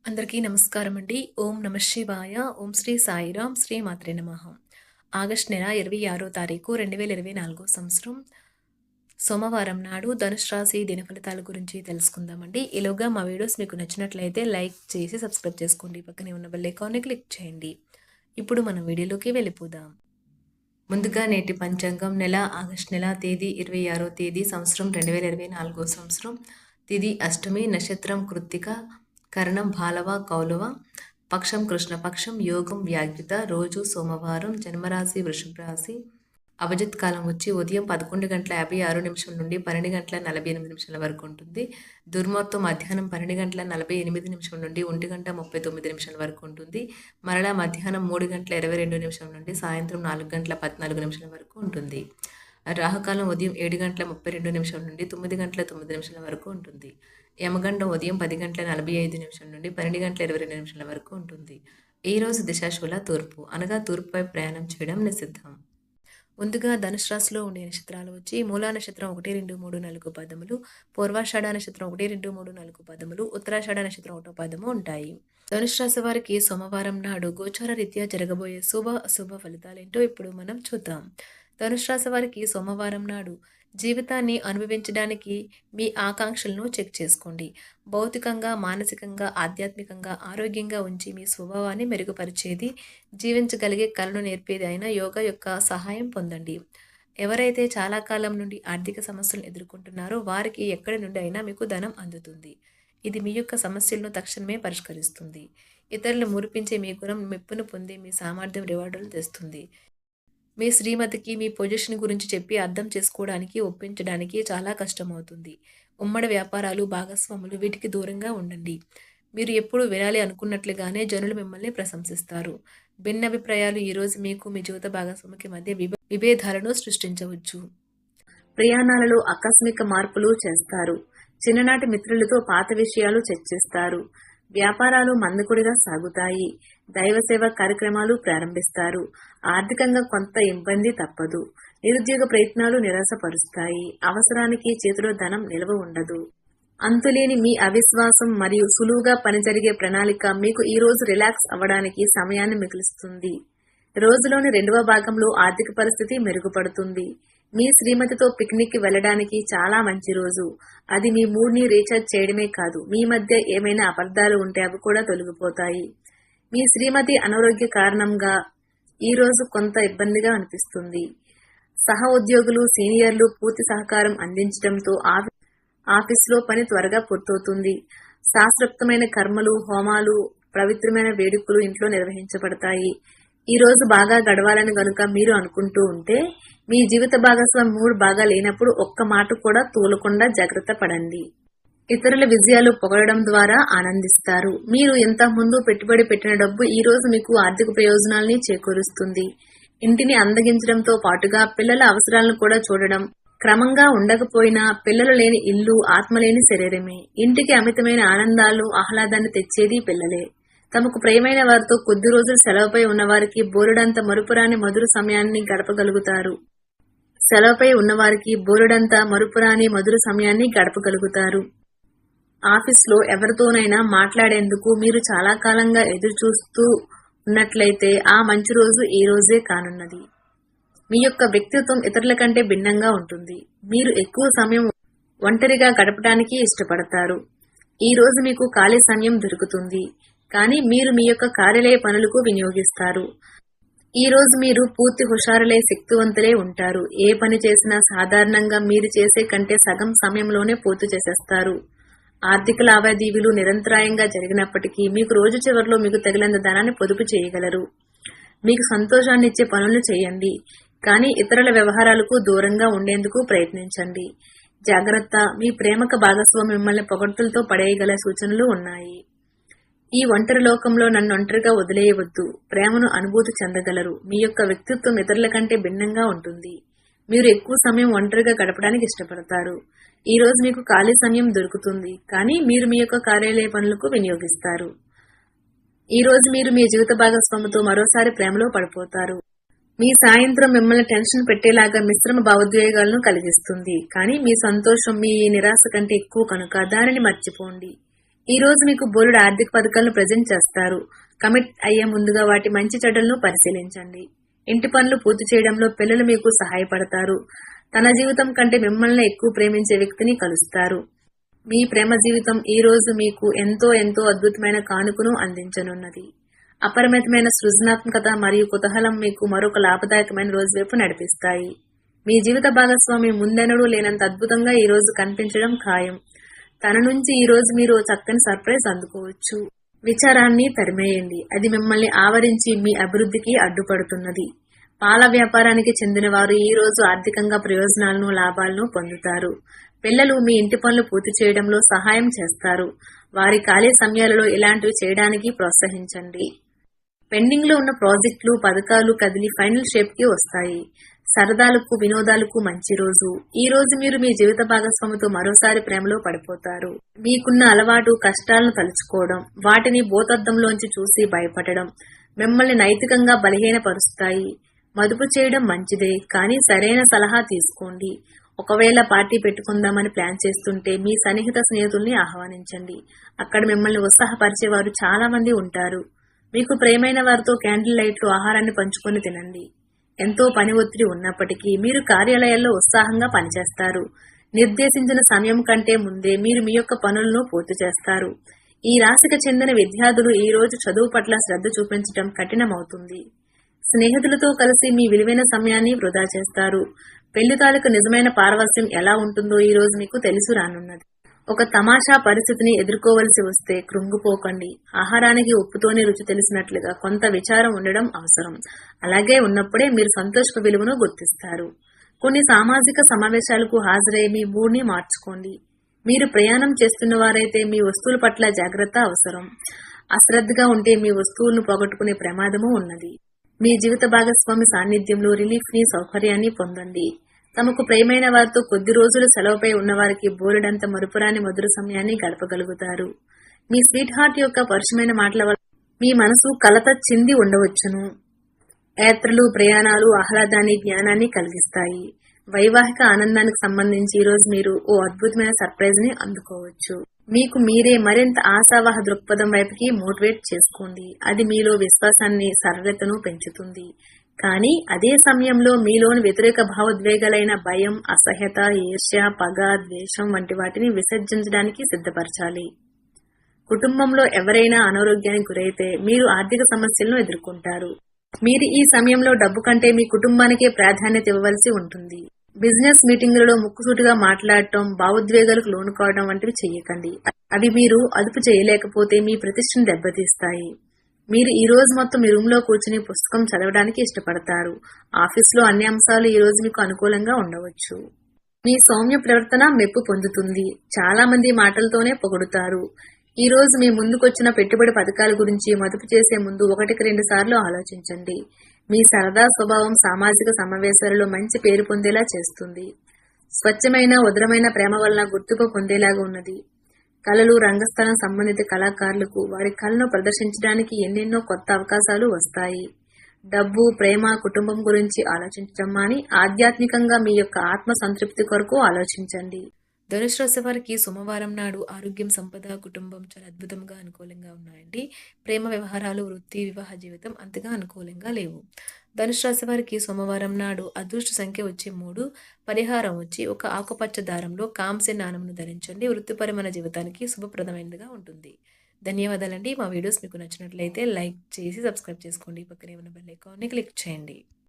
అందరికీ నమస్కారం అండి. ఓం నమ శివాయ. ఓం శ్రీ సాయిరాం. శ్రీ మాత్రే నమః. ఆగస్టు నెల 26వ తారీఖు 2024 సంవత్సరం సోమవారం నాడు ధనుసు రాశి దినఫలితాల గురించి తెలుసుకుందామండి. ఈలోగా మా వీడియోస్ మీకు నచ్చినట్లయితే లైక్ చేసి సబ్స్క్రైబ్ చేసుకోండి. పక్కనే ఉన్న బెల్ ఐకాన్ని క్లిక్ చేయండి. ఇప్పుడు మనం వీడియోలోకి వెళ్ళిపోదాం. ముందుగా నేటి పంచాంగం నెల ఆగస్టు నెల తేదీ 26వ తేదీ సంవత్సరం 2024 సంవత్సరం తిథి అష్టమి, నక్షత్రం కృత్తిక, కరణం బాలవ కౌలవ, పక్షం కృష్ణపక్షం, యోగం వ్యాగ్యుత, రోజు సోమవారం, జన్మరాశి వృషభ రాశి, అభిజిత్ కాలం వచ్చి ఉదయం 11:56 నుండి 12:48 వరకు ఉంటుంది. దుర్ముహూర్తం మధ్యాహ్నం 12:48 నుండి 1:39 వరకు ఉంటుంది. మరలా మధ్యాహ్నం 3:22 నుండి సాయంత్రం 4:14 వరకు ఉంటుంది. రాహుకాలం ఉదయం 7:32 నుండి 9:09 వరకు ఉంటుంది. యమగండం ఉదయం 10:45 నుండి 12:22 వరకు ఉంటుంది. ఈ రోజు దిశాశూల తూర్పు, అనగా తూర్పుపై ప్రయాణం చేయడం నిషిద్ధం. ముందుగా ధనుసు రాశిలో ఉండే నక్షత్రాలు వచ్చి మూలా నక్షత్రం 1, 2, 3, 4 పదములు, పూర్వాషాఢ నక్షత్రం 1, 2, 3, 4 పదములు, ఉత్తరాషాఢ నక్షత్రం 1 పదము ఉంటాయి. ధనుసు రాశి వారికి సోమవారం నాడు గోచార రీత్యా జరగబోయే శుభ అశుభ ఫలితాలేంటో ఇప్పుడు మనం చూద్దాం. ధనుసు రాశి వారికి సోమవారం నాడు జీవితాన్ని అనుభవించడానికి మీ ఆకాంక్షలను చెక్ చేసుకోండి. భౌతికంగా, మానసికంగా, ఆధ్యాత్మికంగా ఆరోగ్యంగా ఉంచి మీ స్వభావాన్ని మెరుగుపరిచేది, జీవించగలిగే కళను నేర్పేది అయిన యోగా యొక్క సహాయం పొందండి. ఎవరైతే చాలా కాలం నుండి ఆర్థిక సమస్యలను ఎదుర్కొంటున్నారో వారికి ఎక్కడి నుండి అయినా మీకు ధనం అందుతుంది. ఇది మీ యొక్క సమస్యలను తక్షణమే పరిష్కరిస్తుంది. ఇతరులు మురిపించే మీ గుణం మెప్పును పొంది మీ సామర్థ్యం రివార్డులు తెస్తుంది. మీ శ్రీమతికి మీ పొజిషన్ గురించి చెప్పి అర్థం చేసుకోవడానికి, ఒప్పించడానికి చాలా కష్టమవుతుంది. ఉమ్మడి వ్యాపారాలు, భాగస్వాములు వీటికి దూరంగా ఉండండి. మీరు ఎప్పుడు వినాలి అనుకున్నట్లుగానే జనులు మిమ్మల్ని ప్రశంసిస్తారు. భిన్నాభిప్రాయాలు ఈరోజు మీకు మీ జీవిత భాగస్వామికి మధ్య విభేదాలను సృష్టించవచ్చు. ప్రయాణాలలో ఆకస్మిక మార్పులు చేస్తారు. చిన్ననాటి మిత్రులతో పాత విషయాలు చర్చిస్తారు. వ్యాపారాలు మందకొడిగా సాగుతాయి. దైవసేవ కార్యక్రమాలు ప్రారంభిస్తారు. ఆర్థికంగా కొంత ఇబ్బంది తప్పదు. నిరుద్యోగ ప్రయత్నాలు నిరాశపరుస్తాయి. అవసరానికి చేతిలో ధనం నిల్వ ఉండదు. అంతులేని మీ అవిశ్వాసం మరియు సులువుగా పని జరిగే ప్రణాళిక మీకు ఈ రోజు రిలాక్స్ అవ్వడానికి సమయాన్ని మిగులుస్తుంది. రోజులోని 2వ భాగంలో ఆర్థిక పరిస్థితి మెరుగుపడుతుంది. మీ శ్రీమతితో పిక్నిక్ వెళ్ళడానికి చాలా మంచి రోజు. అది మీ మూడ్ ని రీఛార్జ్ చేయడమే కాదు, మీ మధ్య ఏమైనా అపార్థాలు ఉంటే అవి కూడా తొలగిపోతాయి. మీ శ్రీమతి అనారోగ్య కారణంగా ఈ రోజు కొంత ఇబ్బందిగా అనిపిస్తుంది. సహ ఉద్యోగులు, సీనియర్లు పూర్తి సహకారం అందించడంతో ఆఫీసులో పని త్వరగా పూర్తవుతుంది. శాస్త్రోక్తమైన కర్మలు, హోమాలు, పవిత్రమైన వేడుకలు ఇంట్లో నిర్వహించబడతాయి. ఈ రోజు బాగా గడవాలని గనుక మీరు అనుకుంటూ ఉంటే మీ జీవిత భాగస్వామి మూడ్ బాగా లేనప్పుడు ఒక్క మాట కూడా తూలకుండా జాగ్రత్త పడండి. ఇతరుల విజయాలు పొగడడం ద్వారా ఆనందిస్తారు. మీరు ఇంత ముందు పెట్టుబడి పెట్టిన డబ్బు ఈ రోజు మీకు ఆర్థిక ప్రయోజనాల్ని చేకూరుస్తుంది. ఇంటిని అందగించడంతో పాటుగా పిల్లల అవసరాలను కూడా చూడడం. క్రమంగా ఉండకపోయినా పిల్లలు లేని ఇల్లు ఆత్మలేని శరీరమే. ఇంటికి అమితమైన ఆనందాలు, ఆహ్లాదాన్ని తెచ్చేది పిల్లలే. తమకు ప్రియమైన వారితో కొద్ది రోజులు సెలవుపై ఉన్నవారికి బోలెడంత మరుపురాని మధుర సమయాన్ని గడపగలుగుతారు. సెలవుపై ఉన్నవారికి బోలెడంత మరుపురాని మధుర సమయాన్ని గడపగలుగుతారు. ఆఫీస్లో ఎవరితోనైనా మాట్లాడేందుకు మీరు చాలా కాలంగా ఎదురు చూస్తూ ఉన్నట్లయితే ఆ మంచి రోజు ఈ రోజే కానున్నది. మీ యొక్క వ్యక్తిత్వం ఇతరుల కంటే భిన్నంగా ఉంటుంది. మీరు ఎక్కువ సమయం ఒంటరిగా గడపడానికి ఇష్టపడతారు. ఈ రోజు మీకు ఖాళీ సమయం దొరుకుతుంది, కానీ మీరు మీ యొక్క కార్యాలయ పనులకు వినియోగిస్తారు. ఈ రోజు మీరు పూర్తి హుషారులే, శక్తివంతులే ఉంటారు. ఏ పని చేసినా సాధారణంగా మీరు చేసే కంటే సగం సమయంలోనే పూర్తి చేసేస్తారు. ఆర్థిక లావాదేవీలు నిరంతరాయంగా జరిగినప్పటికీ మీకు రోజు చివరిలో మీకు తగినంత ధనాన్ని పొదుపు చేయగలరు. మీకు సంతోషాన్ని ఇచ్చే పనులు చేయండి, కానీ ఇతరుల వ్యవహారాలకు దూరంగా ఉండేందుకు ప్రయత్నించండి. జాగ్రత్త, మీ ప్రేమక భాగస్వామి మిమ్మల్ని పొగడ్తలతో పడేయగల సూచనలు ఉన్నాయి. ఈ ఒంటరి లోకంలో నన్ను ఒంటరిగా వదిలేయవద్దు. ప్రేమను అనుభూతి చెందగలరు. మీ యొక్క వ్యక్తిత్వం ఇతరుల కంటే భిన్నంగా ఉంటుంది. మీరు ఎక్కువ సమయం ఒంటరిగా గడపడానికి ఇష్టపడతారు. ఈ రోజు మీకు ఖాళీ సమయం దొరుకుతుంది, కానీ మీరు మీ యొక్క కార్యాలయ పనులకు వినియోగిస్తారు. ఈ రోజు మీరు మీ జీవిత భాగస్వామితో మరోసారి ప్రేమలో పడిపోతారు. మీ సాయంత్రం మిమ్మల్ని టెన్షన్ పెట్టేలాగా మిశ్రమ భావోద్వేగాలను కలిగిస్తుంది, కానీ మీ సంతోషం మీ నిరాశ కంటే ఎక్కువ కనుక దానిని మర్చిపోండి. ఈ రోజు మీకు బోలెడు ఆర్థిక పథకాలను ప్రజెంట్ చేస్తారు. కమిట్ అయ్యే ముందుగా వాటి మంచి చెడ్డలను పరిశీలించండి. ఇంటి పనులు పూర్తి చేయడంలో పిల్లలు మీకు సహాయపడతారు. తన జీవితం కంటే మిమ్మల్ని ఎక్కువ ప్రేమించే వ్యక్తిని కలుస్తారు. మీ ప్రేమ జీవితం ఈ రోజు మీకు ఎంతో ఎంతో అద్భుతమైన కానుకను అందించనున్నది. అపరిమితమైన సృజనాత్మకత మరియు కుతూహలం మీకు మరొక లాభదాయకమైన రోజు వైపు నడిపిస్తాయి. మీ జీవిత భాగస్వామి ముందెన్నడూ లేనంత అద్భుతంగా ఈ రోజు కనిపించడం ఖాయం. తన నుంచి ఈ రోజు మీరు ఓ చక్కని సర్ప్రైజ్ అందుకోవచ్చు. విచారాన్ని తరిమేయండి. అది మిమ్మల్ని ఆవరించి మీ అభివృద్ధికి అడ్డుపడుతున్నది. పాల వ్యాపారానికి చెందిన వారు ఈ రోజు ఆర్థికంగా ప్రయోజనాలను లాభాలను పొందుతారు. పిల్లలు మీ ఇంటి పనులు పూర్తి చేయడంలో సహాయం చేస్తారు. వారి ఖాళీ సమయాలలో ఇలాంటివి చేయడానికి ప్రోత్సహించండి. పెండింగ్ లో ఉన్న ప్రాజెక్టులు పథకాలు కదిలి ఫైనల్ షేప్ కి వస్తాయి. సరదాలకు వినోదాలకు మంచి రోజు. ఈ రోజు మీరు మీ జీవిత భాగస్వామితో మరోసారి ప్రేమలో పడిపోతారు. మీకున్న అలవాటు కష్టాలను తలుచుకోవడం, వాటిని భూతద్దంలోంచి చూసి భయపడడం మిమ్మల్ని నైతికంగా బలహీనపరుస్తాయి. మదుపు చేయడం మంచిదే, కానీ సరైన సలహా తీసుకోండి. ఒకవేళ పార్టీ పెట్టుకుందామని ప్లాన్ చేస్తుంటే మీ సన్నిహిత స్నేహితుల్ని ఆహ్వానించండి. అక్కడ మిమ్మల్ని ఉత్సాహపరిచేవారు చాలా మంది ఉంటారు. మీకు ప్రియమైన వారితో క్యాండిల్ లైట్లు ఆహారాన్ని పంచుకొని తినండి. ఎంతో పని ఒత్తిడి ఉన్నప్పటికీ మీరు కార్యాలయాల్లో ఉత్సాహంగా పనిచేస్తారు. నిర్దేశించిన సమయం కంటే ముందే మీరు మీ యొక్క పనులను పూర్తి చేస్తారు. ఈ రాశికి చెందిన విద్యార్థులు ఈ రోజు చదువు పట్ల శ్రద్ధ చూపించడం కఠినమవుతుంది. స్నేహితులతో కలిసి మీ విలువైన సమయాన్ని వృధా చేస్తారు. పెళ్లి తాలూకు నిజమైన పారవస్యం ఎలా ఉంటుందో ఈ రోజు మీకు తెలిసి రానున్నది. ఒక తమాషా పరిస్థితిని ఎదుర్కోవలసి వస్తే కృంగిపోకండి. ఆహారానికి ఉప్పుతోనే రుచి తెలిసినట్లుగా కొంత విచారం ఉండడం అవసరం. అలాగే ఉన్నప్పుడే మీరు సంతోషపు విలువను గుర్తిస్తారు. కొన్ని సామాజిక సమావేశాలకు హాజరై మీ మూడ్ని మార్చుకోండి. మీరు ప్రయాణం చేస్తున్న వారైతే మీ వస్తువుల పట్ల జాగ్రత్త అవసరం. అశ్రద్ధగా ఉంటే మీ వస్తువులను పోగొట్టుకునే ప్రమాదము ఉన్నది. మీ జీవిత భాగస్వామి సాన్నిధ్యంలో రిలీఫ్ ని సౌకర్యాన్ని పొందండి. తమకు ప్రియమైన వారితో కొద్ది రోజులు సెలవుపై ఉన్నవారికి బోలెడంత మరుపురాని మధుర సమయాన్ని గడపగలుగుతారు. మీ స్వీట్ హార్ట్ యొక్క పరుషమైన మాటల వల్ల మీ మనసు కలత చెంది ఉండవచ్చును. యాత్రలు ప్రయాణాలు ఆహ్లాదాన్ని జ్ఞానాన్ని కలిగిస్తాయి. వైవాహిక ఆనందానికి సంబంధించి ఈ రోజు మీరు ఓ అద్భుతమైన సర్ప్రైజ్ ని అందుకోవచ్చు. మీకు మీరే మరింత ఆశావాహ దృక్పథం వైపుకి మోటివేట్ చేసుకోండి. అది మీలో విశ్వాసాన్ని సరళతను పెంచుతుంది. కానీ అదే సమయంలో మీలోని వ్యతిరేక భావోద్వేగాలైన భయం, అసహ్యత, ఈర్ష్య, పగ, ద్వేషం వంటి వాటిని విసర్జించడానికి సిద్ధపరచాలి. కుటుంబంలో ఎవరైనా అనారోగ్యానికి గురైతే మీరు ఆర్థిక సమస్యలను ఎదుర్కొంటారు. మీరు ఈ సమయంలో డబ్బు కంటే మీ కుటుంబానికే ప్రాధాన్యత ఇవ్వవలసి ఉంటుంది. బిజినెస్ మీటింగులలో ముక్కుసూటిగా మాట్లాడటం, భావోద్వేగాలకు లోను కావడం వంటివి చేయకండి. అవి మీరు అదుపు చేయలేకపోతే మీ ప్రతిష్టను దెబ్బతీస్తాయి. మీరు ఈ రోజు మొత్తం మీ రూమ్ లో కూర్చుని పుస్తకం చదవడానికి ఇష్టపడతారు. ఆఫీసులో అన్ని అంశాలు ఈ రోజు మీకు అనుకూలంగా ఉండవచ్చు. మీ సౌమ్య ప్రవర్తన మెప్పు పొందుతుంది. చాలా మంది మాటలతోనే పొగుడుతారు. ఈ రోజు మీ ముందుకొచ్చిన పెట్టుబడి పథకాల గురించి మదుపు చేసే ముందు 1-2 సార్లు ఆలోచించండి. మీ సరదా స్వభావం సామాజిక సమావేశాలలో మంచి పేరు పొందేలా చేస్తుంది. స్వచ్ఛమైన ఉదరమైన ప్రేమ వలన గుర్తింపు పొందేలాగా ఉన్నది. కళలు రంగస్థలం సంబంధిత కళాకారులకు వారి కళను ప్రదర్శించడానికి ఎన్నెన్నో కొత్త అవకాశాలు వస్తాయి. డబ్బు, ప్రేమ, కుటుంబం గురించి ఆలోచించడం మాని ఆధ్యాత్మికంగా మీ యొక్క ఆత్మ సంతృప్తి కొరకు ఆలోచించండి. ధనుసు రాశి వారికి సోమవారం నాడు ఆరోగ్యం, సంపద, కుటుంబం చాలా అద్భుతంగా అనుకూలంగా ఉన్నాయండి. ప్రేమ వ్యవహారాలు, వృత్తి, వివాహ జీవితం అంతగా అనుకూలంగా లేవు. ధనుసు రాశి వారికి సోమవారం నాడు అదృష్ట సంఖ్య వచ్చి 3, పరిహారం వచ్చి ఒక ఆకుపచ్చ దారంలో కాంస్య నాణమును ధరించండి. వృత్తిపరమైన జీవితానికి శుభప్రదమైనదిగా ఉంటుంది. ధన్యవాదాలండి. మా వీడియోస్ మీకు నచ్చినట్లయితే లైక్ చేసి సబ్స్క్రైబ్ చేసుకోండి. పక్కనే ఉన్న బెల్ ఐకాన్ని క్లిక్ చేయండి.